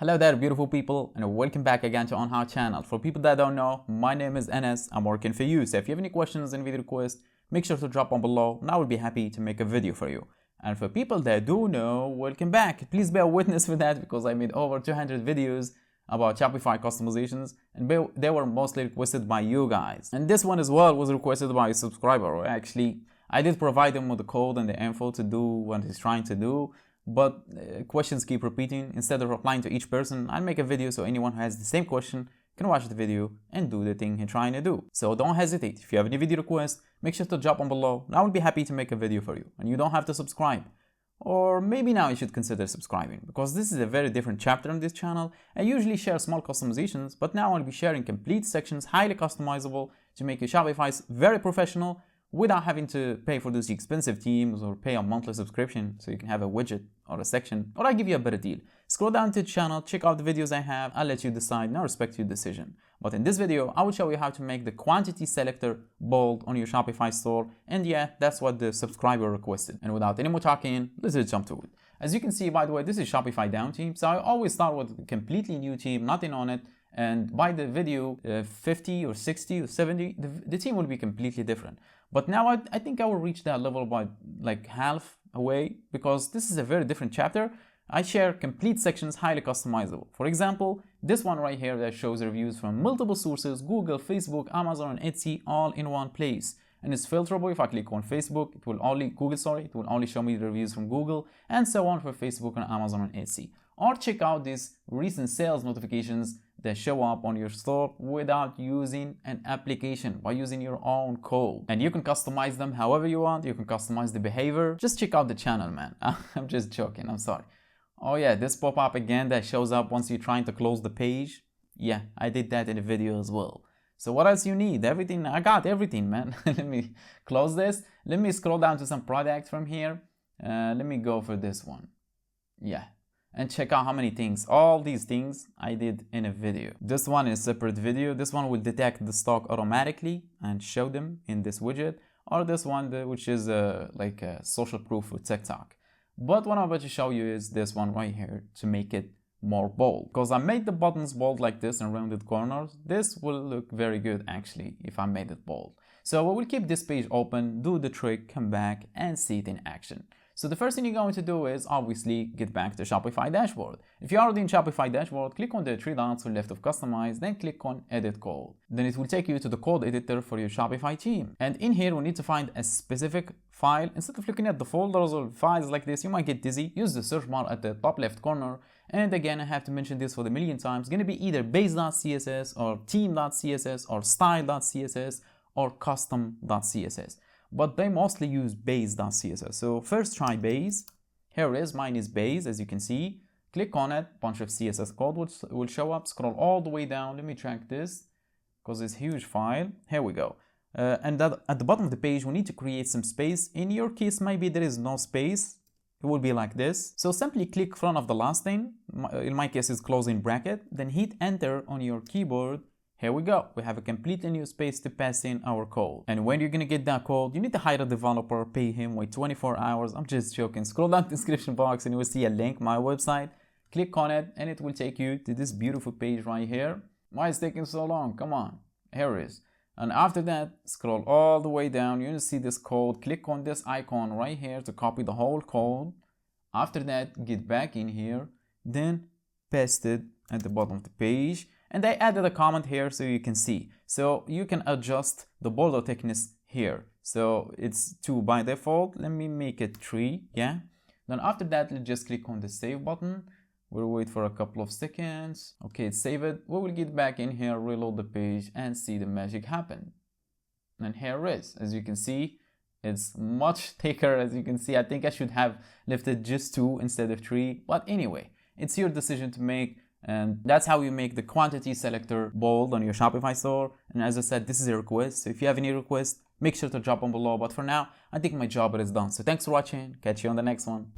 Hello there, beautiful people, and welcome back again to On How channel. For people that don't know, my name is Enes. I'm working for you. So if you have any questions and video requests, make sure to drop them below and I will be happy to make a video for you. And for people that do know, welcome back. Please be a witness for that because I made over 200 videos about Shopify customizations and they were mostly requested by you guys. And this one as well was requested by a subscriber. Actually, I did provide him with the code and the info to do what he's trying to do. But questions keep repeating. Instead of replying to each person, I'll make a video so anyone who has the same question can watch the video and do the thing he's trying to do. So don't hesitate. If you have any video requests, make sure to drop them below and I will be happy to make a video for you. And you don't have to subscribe. Or maybe now you should consider subscribing because this is a very different chapter on this channel. I usually share small customizations, but now I'll be sharing complete sections, highly customizable to make your Shopify very professional without having to pay for those expensive themes or pay a monthly subscription so you can have a widget or a section, or I give you a better deal. Scroll down to the channel, check out the videos I have, I'll let you decide and I respect your decision. But in this video, I will show you how to make the quantity selector bold on your Shopify store, and yeah, that's what the subscriber requested. And without any more talking, let's just jump to it. As you can see, by the way, this is Shopify down team, so I always start with a completely new team, nothing on it. And by the video 50 or 60 or 70, the team will be completely different. But now I think I will reach that level by like half away because this is a very different chapter. I share complete sections, highly customizable. For example, this one right here that shows reviews from multiple sources, Google, Facebook, Amazon, and Etsy, all in one place. And it's filterable. If I click on Facebook, it will only show me the reviews from Google, and so on for Facebook and Amazon and Etsy. Or check out these recent sales notifications that show up on your store without using an application, by using your own code. And you can customize them however you want. You can customize the behavior. Just check out the channel, man. I'm just joking. I'm sorry. Oh yeah, this pop-up again that shows up once you're trying to close the page. Yeah, I did that in a video as well. So what else you need? Everything. I got everything, man. Let me close this. Let me scroll down to some products from here. Let me go for this one. Yeah. And check out how many things, all these things I did in a video. This one is a separate video. This one will detect the stock automatically and show them in this widget. Or this one, which is like a social proof for TikTok. But what I'm about to show you is this one right here to make it more bold. Because I made the buttons bold like this and rounded corners. This will look very good actually if I made it bold. So we will keep this page open, do the trick, come back and see it in action. So the first thing you're going to do is obviously get back to Shopify dashboard. If you're already in Shopify dashboard, click on the three dots to the left of customize, then click on edit code. Then it will take you to the code editor for your Shopify team. And in here, we need to find a specific file. Instead of looking at the folders or files like this, you might get dizzy. Use the search bar at the top left corner. And again, I have to mention this for the million times. It's going to be either base.css or theme.css or style.css or custom.css. But they mostly use base.css. So first try base. Here it is, mine is base, as you can see. Click on it, bunch of CSS code will show up. Scroll all the way down. Let me track this because it's a huge file. Here we go. And at the bottom of the page, we need to create some space. In your case, maybe there is no space. It will be like this. So simply click front of the last thing. In my case, it's closing bracket. Then hit enter on your keyboard. Here we go. We have a completely new space to pass in our code. And when you're going to get that code, you need to hire a developer, pay him, wait 24 hours. I'm just joking. Scroll down the description box and you will see a link, my website. Click on it and it will take you to this beautiful page right here. Why is it taking so long? Come on. Here it is. And after that, scroll all the way down. You're going to see this code. Click on this icon right here to copy the whole code. After that, get back in here. Then paste it at the bottom of the page. And I added a comment here so you can see. So you can adjust the border thickness here. So it's 2 by default. Let me make it 3. Yeah. Then after that, let's just click on the save button. We'll wait for a couple of seconds. Okay, save it. We will get back in here, reload the page and see the magic happen. And here it is. As you can see, it's much thicker. As you can see, I think I should have left it just 2 instead of 3. But anyway, it's your decision to make. And that's how you make the quantity selector bold on your Shopify store. And as I said, this is a request. So if you have any requests, make sure to drop them below. But for now, I think my job is done. So thanks for watching. Catch you on the next one.